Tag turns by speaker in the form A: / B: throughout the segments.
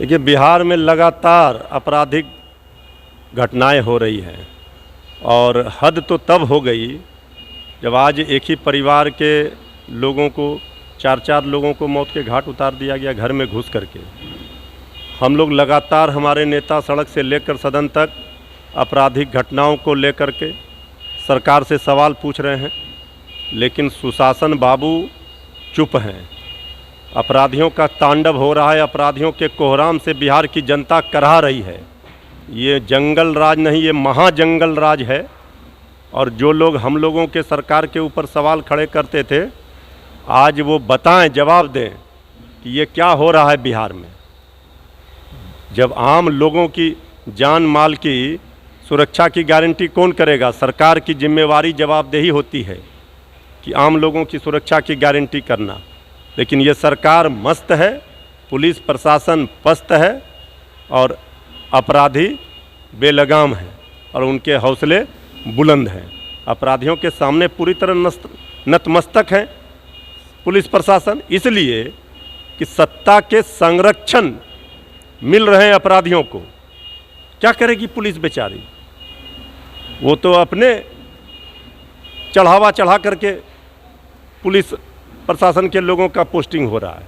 A: देखिए, बिहार में लगातार आपराधिक घटनाएं हो रही हैं और हद तो तब हो गई जब आज एक ही परिवार के लोगों को, चार चार लोगों को मौत के घाट उतार दिया गया घर में घुस करके। हम लोग लगातार, हमारे नेता सड़क से लेकर सदन तक आपराधिक घटनाओं को लेकर के सरकार से सवाल पूछ रहे हैं, लेकिन सुशासन बाबू चुप हैं। अपराधियों का तांडव हो रहा है, अपराधियों के कोहराम से बिहार की जनता कराह रही है। ये जंगल राज नहीं, ये महाजंगल राज है। और जो लोग हम लोगों के सरकार के ऊपर सवाल खड़े करते थे, आज वो बताएं, जवाब दें कि ये क्या हो रहा है बिहार में। जब आम लोगों की जान माल की सुरक्षा की गारंटी कौन करेगा? सरकार की जिम्मेवारी, जवाबदेही होती है कि आम लोगों की सुरक्षा की गारंटी करना। लेकिन ये सरकार मस्त है, पुलिस प्रशासन पस्त है और अपराधी बेलगाम है और उनके हौसले बुलंद हैं। अपराधियों के सामने पूरी तरह नतमस्तक है पुलिस प्रशासन, इसलिए कि सत्ता के संरक्षण मिल रहे हैं अपराधियों को। क्या करेगी पुलिस बेचारी? वो तो अपने चढ़ावा चढ़ा करके पुलिस प्रशासन के लोगों का पोस्टिंग हो रहा है,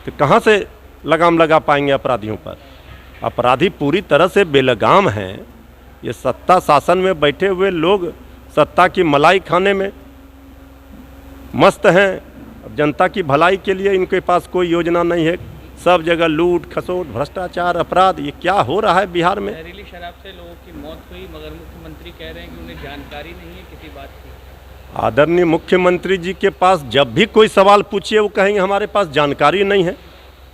A: तो कहाँ से लगाम लगा पाएंगे अपराधियों पर? अपराधी पूरी तरह से बेलगाम हैं। ये सत्ता शासन में बैठे हुए लोग सत्ता की मलाई खाने में मस्त हैं। अब जनता की भलाई के लिए इनके पास कोई योजना नहीं है। सब जगह लूट खसोट, भ्रष्टाचार, अपराध, ये क्या हो रहा है बिहार में?
B: जहरीली शराब से लोगों की मौत हुई, मगर मुख्यमंत्री कह रहे हैं कि उन्हें जानकारी नहीं है किसी बात की।
A: आदरणीय मुख्यमंत्री जी के पास जब भी कोई सवाल पूछिए, वो कहेंगे हमारे पास जानकारी नहीं है।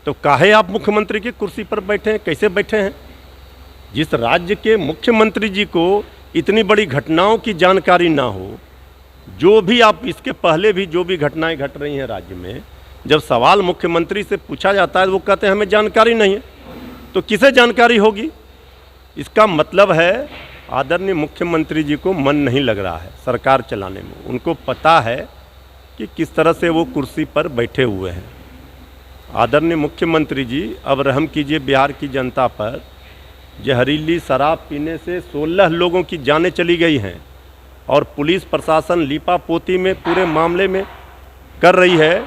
A: तो काहे आप मुख्यमंत्री की कुर्सी पर बैठे हैं? कैसे बैठे हैं? जिस राज्य के मुख्यमंत्री जी को इतनी बड़ी घटनाओं की जानकारी ना हो, जो भी आप इसके पहले भी जो भी घटनाएं घट रही हैं राज्य में, जब सवाल मुख्यमंत्री से पूछा जाता है तो वो कहते हैं हमें जानकारी नहीं है। तो किसे जानकारी होगी? इसका मतलब है आदरणीय मुख्यमंत्री जी को मन नहीं लग रहा है सरकार चलाने में। उनको पता है कि किस तरह से वो कुर्सी पर बैठे हुए हैं। आदरणीय मुख्यमंत्री जी, अब रहम कीजिए बिहार की जनता पर। जहरीली शराब पीने से 16 लोगों की जानें चली गई हैं और पुलिस प्रशासन लीपापोती में पूरे मामले में कर रही है,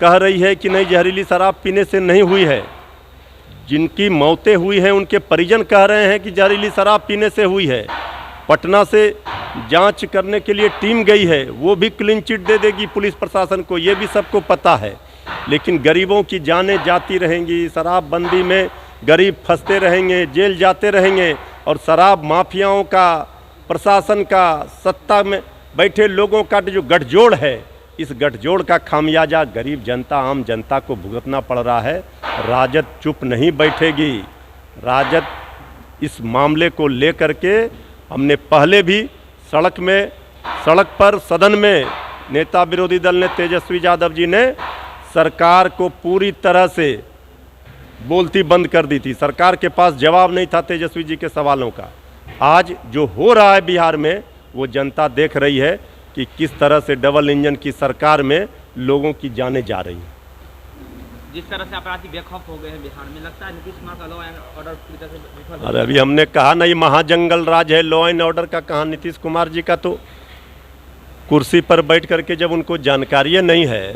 A: कह रही है कि नहीं, जहरीली शराब पीने से नहीं हुई है। जिनकी मौतें हुई हैं उनके परिजन कह रहे हैं कि जहरीली शराब पीने से हुई है। पटना से जांच करने के लिए टीम गई है, वो भी क्लीन चिट दे देगी पुलिस प्रशासन को, ये भी सबको पता है। लेकिन गरीबों की जानें जाती रहेंगी, शराबबंदी में गरीब फंसते रहेंगे, जेल जाते रहेंगे और शराब माफियाओं का, प्रशासन का, सत्ता में बैठे लोगों का जो गठजोड़ है, इस गठजोड़ का खामियाजा गरीब जनता, आम जनता को भुगतना पड़ रहा है। राजद चुप नहीं बैठेगी। राजद इस मामले को लेकर के, हमने पहले भी सड़क पर, सदन में नेता विरोधी दल ने, तेजस्वी यादव जी ने सरकार को पूरी तरह से बोलती बंद कर दी थी। सरकार के पास जवाब नहीं था तेजस्वी जी के सवालों का। आज जो हो रहा है बिहार में, वो जनता देख रही है कि किस तरह से डबल इंजन की सरकार में लोगों की जानें जा रही हैं।
B: जिस तरह से अपराधी बेखौफ हो गए हैं बिहार में, लगता है नीतीश कुमार का लॉ एंड ऑर्डर पूरी तरह से विफल।
A: अरे अभी हमने कहा ना, ये महाजंगल राज है। लॉ एंड ऑर्डर का कहा? नीतीश कुमार जी का तो कुर्सी पर बैठ करके जब उनको जानकारी नहीं है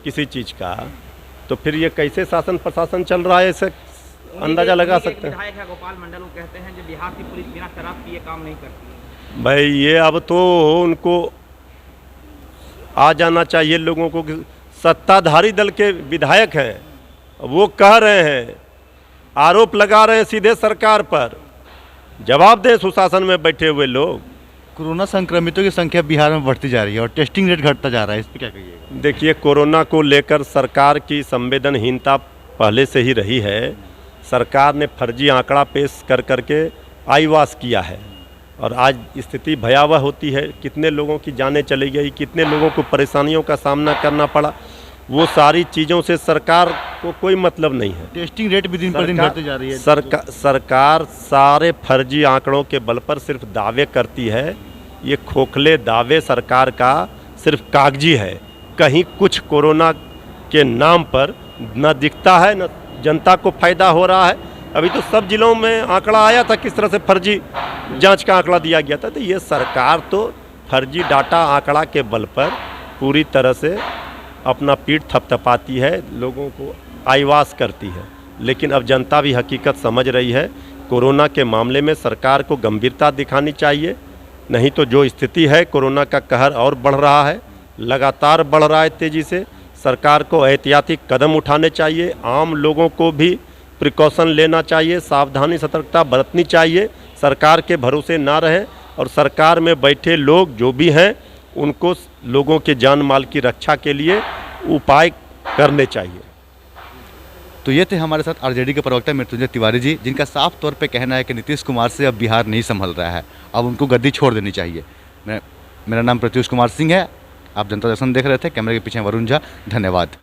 A: किसी चीज़ का, तो फिर ये कैसे शासन प्रशासन चल रहा है, इसे अंदाजा लगा सकते हैं।
B: विधायक है गोपाल मंडल, वो कहते हैं जो बिहार की पुलिस बिना शराब पिए काम नहीं करती।
A: भाई, ये अब तो उनको आ जाना चाहिए लोगों को कि सत्ताधारी दल के विधायक हैं, वो कह रहे हैं, आरोप लगा रहे हैं सीधे सरकार पर। जवाब दें सुशासन में बैठे हुए लोग।
C: कोरोना संक्रमितों की संख्या बिहार में बढ़ती जा रही है और टेस्टिंग रेट घटता जा रहा है, इस पर क्या कहिएगा?
A: देखिए, कोरोना को लेकर सरकार की संवेदनहीनता पहले से ही रही है। सरकार ने फर्जी आंकड़ा पेश कर करके आईवास किया है और आज स्थिति भयावह होती है। कितने लोगों की जानें चली गई, कितने लोगों को परेशानियों का सामना करना पड़ा, वो सारी चीज़ों से सरकार को कोई मतलब नहीं है।
C: टेस्टिंग रेट भी दिन पर दिन बढ़ती जा रही है।
A: सरकार सारे फर्जी आंकड़ों के बल पर सिर्फ दावे करती है। ये खोखले दावे सरकार का सिर्फ कागजी है। कहीं कुछ कोरोना के नाम पर न दिखता है, न जनता को फायदा हो रहा है। अभी तो सब जिलों में आंकड़ा आया था किस तरह से फर्जी जांच का आंकड़ा दिया गया था। तो ये सरकार तो फर्जी डाटा आंकड़ा के बल पर पूरी तरह से अपना पीठ थपथपाती है, लोगों को आईवास करती है। लेकिन अब जनता भी हकीकत समझ रही है। कोरोना के मामले में सरकार को गंभीरता दिखानी चाहिए, नहीं तो जो स्थिति है कोरोना का कहर और बढ़ रहा है, लगातार बढ़ रहा है तेज़ी से। सरकार को एहतियाती कदम उठाने चाहिए, आम लोगों को भी प्रिकॉशन लेना चाहिए, सावधानी सतर्कता बरतनी चाहिए। सरकार के भरोसे ना रहें और सरकार में बैठे लोग जो भी हैं उनको लोगों के जान माल की रक्षा के लिए उपाय करने चाहिए।
C: तो ये थे हमारे साथ आरजेडी के प्रवक्ता मृत्युंजय तिवारी जी, जिनका साफ तौर पे कहना है कि नीतीश कुमार से अब बिहार नहीं संभल रहा है, अब उनको गद्दी छोड़ देनी चाहिए। मेरा नाम प्रत्युष कुमार सिंह है, आप जनता दर्शन देख रहे थे। कैमरे के पीछे वरुण झा, धन्यवाद।